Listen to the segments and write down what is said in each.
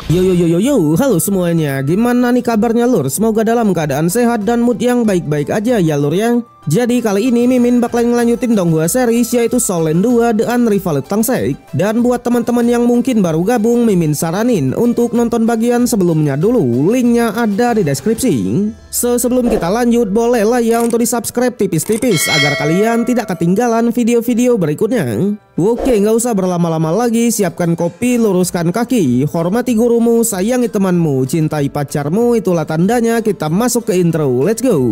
Yo yo yo yo yo, halo semuanya, gimana nih kabarnya lur? Semoga dalam keadaan sehat dan mood yang baik-baik aja ya lur ya. Jadi kali ini Mimin bakalan ngelanjutin Donghua series yaitu Soul Land 2 The Unrivaled Tangsek. Dan buat teman-teman yang mungkin baru gabung, Mimin saranin untuk nonton bagian sebelumnya dulu, linknya ada di deskripsi. Sebelum kita lanjut, bolehlah ya untuk di subscribe tipis-tipis agar kalian tidak ketinggalan video-video berikutnya. Oke, nggak usah berlama-lama lagi, siapkan kopi, luruskan kaki, hormati gurumu, sayangi temanmu, cintai pacarmu, itulah tandanya kita masuk ke intro. Let's go.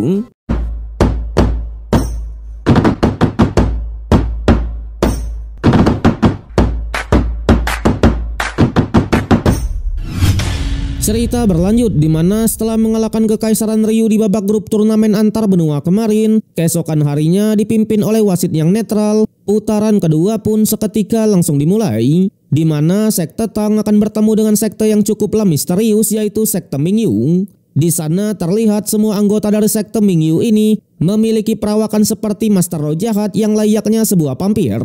Cerita berlanjut di mana setelah mengalahkan Kekaisaran Ryu di babak grup turnamen antar benua kemarin, keesokan harinya dipimpin oleh wasit yang netral, putaran kedua pun seketika langsung dimulai, di mana sekte Tang akan bertemu dengan sekte yang cukuplah misterius yaitu sekte Mingyu. Di sana terlihat semua anggota dari sekte Mingyu ini memiliki perawakan seperti master roh jahat yang layaknya sebuah vampir.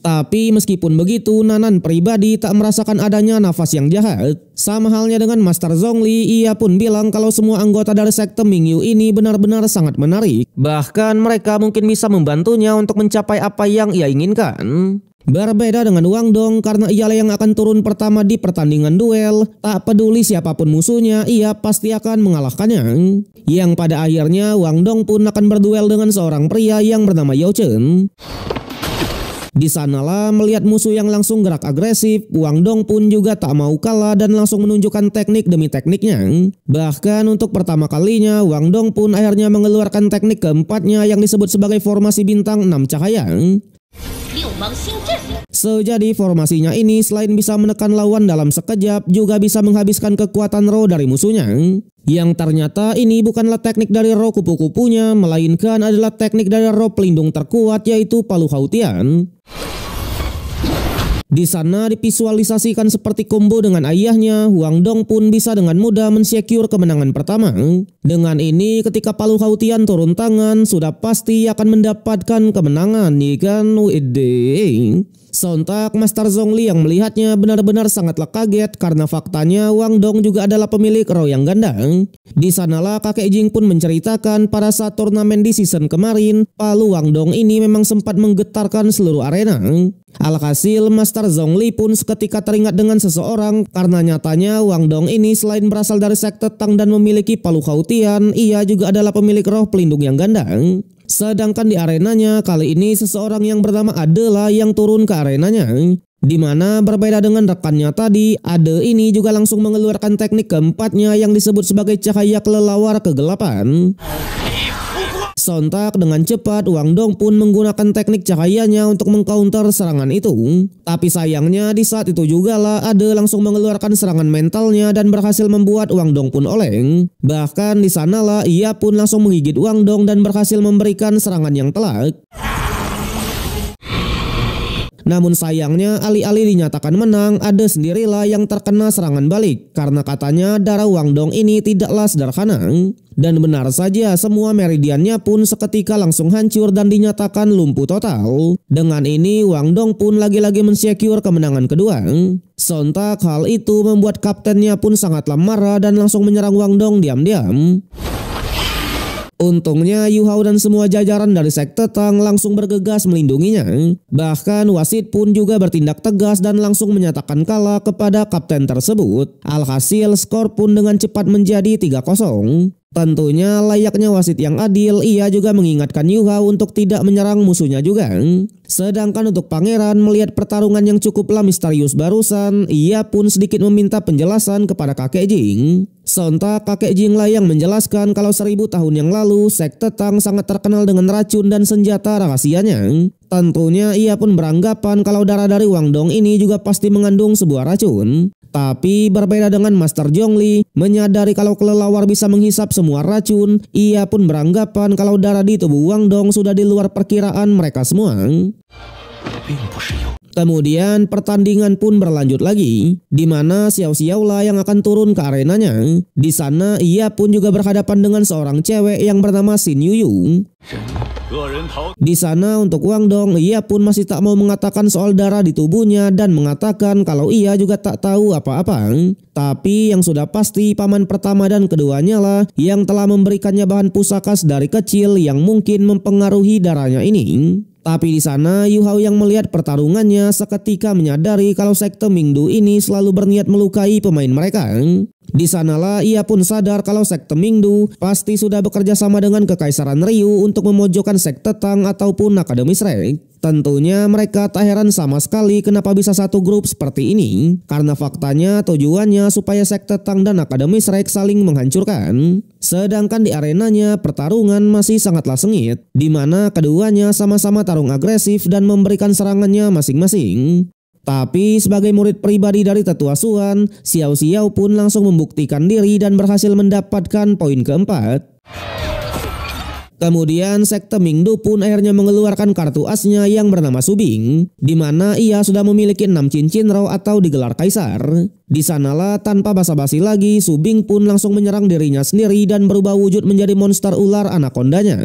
Tapi meskipun begitu, Nanan pribadi tak merasakan adanya nafas yang jahat. Sama halnya dengan Master Zhongli, ia pun bilang kalau semua anggota dari sekte Mingyu ini benar-benar sangat menarik. Bahkan mereka mungkin bisa membantunya untuk mencapai apa yang ia inginkan. Berbeda dengan Wang Dong, karena ialah yang akan turun pertama di pertandingan duel, tak peduli siapapun musuhnya, ia pasti akan mengalahkannya. Yang pada akhirnya Wang Dong pun akan berduel dengan seorang pria yang bernama Yao Chen. Di sanalah melihat musuh yang langsung gerak agresif, Wang Dong pun juga tak mau kalah dan langsung menunjukkan teknik demi tekniknya. Bahkan untuk pertama kalinya, Wang Dong pun akhirnya mengeluarkan teknik keempatnya yang disebut sebagai formasi bintang 6 cahaya. Jadi formasinya ini selain bisa menekan lawan dalam sekejap, juga bisa menghabiskan kekuatan roh dari musuhnya. Yang ternyata ini bukanlah teknik dari roh kupu-kupunya, melainkan adalah teknik dari roh pelindung terkuat yaitu Palu Hautian. Di sana divisualisasikan seperti combo dengan ayahnya, Wang Dong pun bisa dengan mudah mensecure kemenangan pertama. Dengan ini ketika Palu Hautian turun tangan, sudah pasti akan mendapatkan kemenangan, nih kan? Sontak Master Zhongli yang melihatnya benar-benar sangatlah kaget karena faktanya Wang Dong juga adalah pemilik roh yang ganda. Di sanalah kakek Jing pun menceritakan pada saat turnamen di season kemarin, Palu Wang Dong ini memang sempat menggetarkan seluruh arena. Alhasil Master Zhongli pun seketika teringat dengan seseorang karena nyatanya Wang Dong ini selain berasal dari sekte Tang dan memiliki Palu Hautian, ia juga adalah pemilik roh pelindung yang ganda. Sedangkan di arenanya kali ini seseorang yang bernama Ade lah yang turun ke arenanya. Di mana berbeda dengan rekannya tadi, Ade ini juga langsung mengeluarkan teknik keempatnya yang disebut sebagai cahaya kelelawar kegelapan. Sontak dengan cepat Wang Dong pun menggunakan teknik cahayanya untuk mengcounter serangan itu. Tapi sayangnya di saat itu juga lah Ade langsung mengeluarkan serangan mentalnya dan berhasil membuat Wang Dong pun oleng. Bahkan di sanalah ia pun langsung menggigit Wang Dong dan berhasil memberikan serangan yang telak. Namun sayangnya alih-alih dinyatakan menang, Ade sendirilah yang terkena serangan balik karena katanya darah Wang Dong ini tidaklah sederhana. Dan benar saja semua meridiannya pun seketika langsung hancur dan dinyatakan lumpuh total. Dengan ini Wang Dong pun lagi-lagi mensecure kemenangan kedua. Sontak hal itu membuat kaptennya pun sangatlah marah dan langsung menyerang Wang Dong diam-diam. Untungnya Yu Hao dan semua jajaran dari sekte Tang langsung bergegas melindunginya. Bahkan wasit pun juga bertindak tegas dan langsung menyatakan kalah kepada kapten tersebut. Alhasil skor pun dengan cepat menjadi 3-0. Tentunya layaknya wasit yang adil, ia juga mengingatkan Yu Hao untuk tidak menyerang musuhnya juga. Sedangkan untuk pangeran melihat pertarungan yang cukuplah misterius barusan, ia pun sedikit meminta penjelasan kepada kakek Jing. Sontak kakek Jing lah yang menjelaskan kalau 1000 tahun yang lalu sekte Tang sangat terkenal dengan racun dan senjata rahasianya. Tentunya ia pun beranggapan kalau darah dari Wang Dong ini juga pasti mengandung sebuah racun. Tapi berbeda dengan Master Zhongli, menyadari kalau kelelawar bisa menghisap semua racun, ia pun beranggapan kalau darah di tubuh Wang Dong sudah di luar perkiraan mereka semua. Kemudian pertandingan pun berlanjut lagi, di mana Xiao Xiao lah yang akan turun ke arenanya. Di sana ia pun juga berhadapan dengan seorang cewek yang bernama Xin Yuyu. Di sana untuk Wang Dong, ia pun masih tak mau mengatakan soal darah di tubuhnya dan mengatakan kalau ia juga tak tahu apa-apa. Tapi yang sudah pasti paman pertama dan keduanya lah yang telah memberikannya bahan pusaka dari kecil yang mungkin mempengaruhi darahnya ini. Tapi di sana Yu Hao yang melihat pertarungannya seketika menyadari kalau sekte Mingdu ini selalu berniat melukai pemain mereka. Di sanalah ia pun sadar kalau sekte Mingdu pasti sudah bekerja sama dengan Kekaisaran Ryu untuk memojokkan sekte Tang ataupun Akademi Shrek. Tentunya mereka tak heran sama sekali kenapa bisa satu grup seperti ini, karena faktanya tujuannya supaya sekte Tang dan Akademi Shrek saling menghancurkan. Sedangkan di arenanya pertarungan masih sangatlah sengit, di mana keduanya sama-sama tarung agresif dan memberikan serangannya masing-masing. Tapi sebagai murid pribadi dari Tetua Xuan, Xiao Xiao pun langsung membuktikan diri dan berhasil mendapatkan poin keempat. Kemudian sekte Mingdu pun akhirnya mengeluarkan kartu asnya yang bernama Subing, di mana ia sudah memiliki 6 cincin roh atau digelar kaisar. Di sanalah tanpa basa-basi lagi, Subing pun langsung menyerang dirinya sendiri dan berubah wujud menjadi monster ular anakondanya.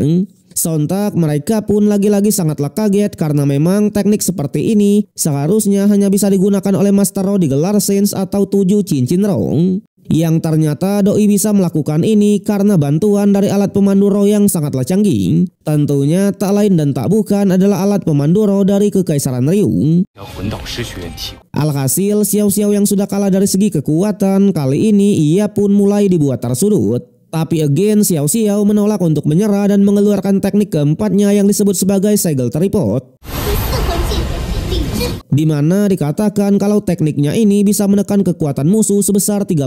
Sontak mereka pun lagi-lagi sangatlah kaget karena memang teknik seperti ini seharusnya hanya bisa digunakan oleh Master Roh digelar Sense atau 7 cincin roh. Yang ternyata doi bisa melakukan ini karena bantuan dari alat pemandu roh yang sangatlah canggih. Tentunya tak lain dan tak bukan adalah alat pemandu roh dari Kekaisaran Ryu. Alhasil Xiao Xiao yang sudah kalah dari segi kekuatan, kali ini ia pun mulai dibuat tersudut. Tapi again Xiao Xiao menolak untuk menyerah dan mengeluarkan teknik keempatnya yang disebut sebagai segel tripod, di mana dikatakan kalau tekniknya ini bisa menekan kekuatan musuh sebesar 30%.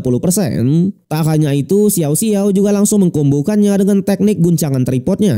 Tak hanya itu, Xiao Xiao juga langsung mengkombokannya dengan teknik guncangan tripodnya.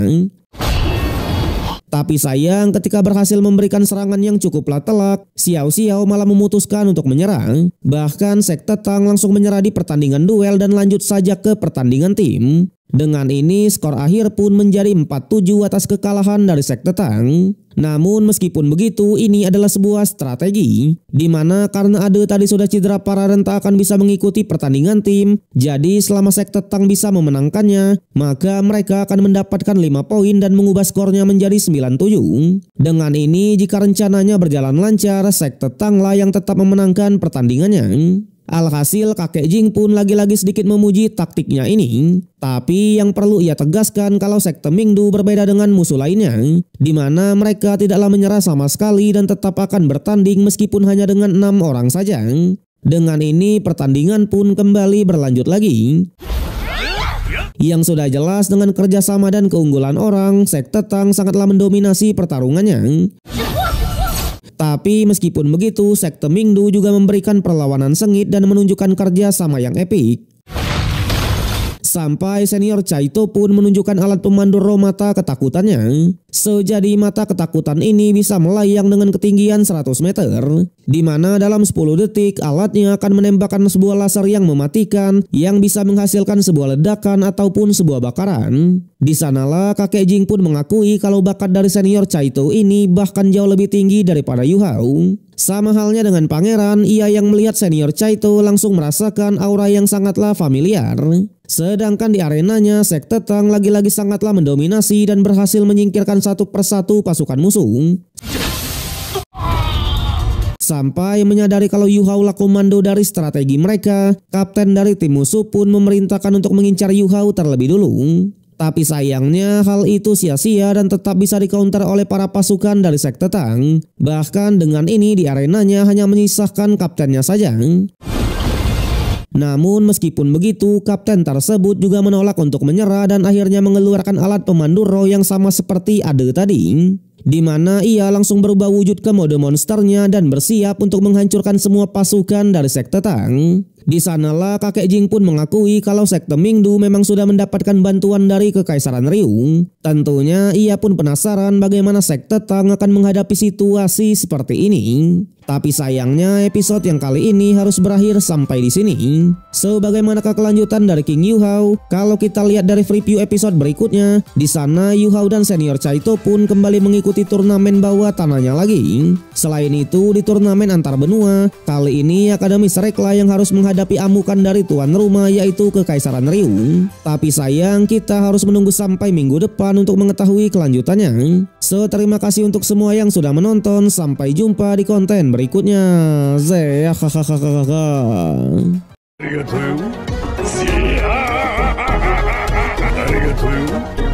Tapi sayang ketika berhasil memberikan serangan yang cukuplah telak, Xiao Xiao malah memutuskan untuk menyerang. Bahkan sekte Tang langsung menyerah di pertandingan duel dan lanjut saja ke pertandingan tim. Dengan ini skor akhir pun menjadi 4-7 atas kekalahan dari sekte Tang. Namun meskipun begitu, ini adalah sebuah strategi, di mana karena Ade tadi sudah cedera parah dan tak akan bisa mengikuti pertandingan tim, jadi selama sekte Tang bisa memenangkannya, maka mereka akan mendapatkan 5 poin dan mengubah skornya menjadi 9-7. Dengan ini jika rencananya berjalan lancar, sekte Tang lah yang tetap memenangkan pertandingannya. Alhasil kakek Jing pun lagi-lagi sedikit memuji taktiknya ini. Tapi yang perlu ia tegaskan kalau sekte Mingdu berbeda dengan musuh lainnya, di mana mereka tidaklah menyerah sama sekali dan tetap akan bertanding meskipun hanya dengan 6 orang saja. Dengan ini pertandingan pun kembali berlanjut lagi. Yang sudah jelas dengan kerjasama dan keunggulan orang, sekte Tang sangatlah mendominasi pertarungannya. Tapi meskipun begitu, sekte Mingdu juga memberikan perlawanan sengit dan menunjukkan kerja sama yang epik. Sampai senior Chaito pun menunjukkan alat pemandu roh mata ketakutannya. Sejadi mata ketakutan ini bisa melayang dengan ketinggian 100 meter, di mana dalam 10 detik alatnya akan menembakkan sebuah laser yang mematikan yang bisa menghasilkan sebuah ledakan ataupun sebuah bakaran. Di sanalah kakek Jing pun mengakui kalau bakat dari senior Chaito ini bahkan jauh lebih tinggi daripada Yu Hao. Sama halnya dengan pangeran, ia yang melihat senior Chaito langsung merasakan aura yang sangatlah familiar. Sedangkan di arenanya, sekte Tang lagi-lagi sangatlah mendominasi dan berhasil menyingkirkan satu persatu pasukan musuh. Sampai menyadari kalau Yu Hao lah komando dari strategi mereka, kapten dari tim musuh pun memerintahkan untuk mengincar Yu Hao terlebih dulu. Tapi sayangnya hal itu sia-sia dan tetap bisa di-counter oleh para pasukan dari sekte Tang. Bahkan dengan ini di arenanya hanya menyisahkan kaptennya saja. Namun meskipun begitu, kapten tersebut juga menolak untuk menyerah dan akhirnya mengeluarkan alat pemandu roh yang sama seperti Ade tadi, di mana ia langsung berubah wujud ke mode monsternya dan bersiap untuk menghancurkan semua pasukan dari sekte Tang. Di sanalah kakek Jing pun mengakui kalau sekte Mingdu memang sudah mendapatkan bantuan dari Kekaisaran Ryu. Tentunya ia pun penasaran bagaimana sekte Tang akan menghadapi situasi seperti ini. Tapi sayangnya episode yang kali ini harus berakhir sampai di sini. So, bagaimanakah kelanjutan dari King Yu Hao? Kalau kita lihat dari preview episode berikutnya, di sana Yu Hao dan senior Chaito pun kembali mengikuti turnamen bawah tanahnya lagi. Selain itu, di turnamen antar benua, kali ini Akademi Shrek lah yang harus menghadapi amukan dari tuan rumah yaitu Kekaisaran Ryu. Tapi sayang, kita harus menunggu sampai minggu depan untuk mengetahui kelanjutannya. So, terima kasih untuk semua yang sudah menonton. Sampai jumpa di konten berikutnya. Arigatou.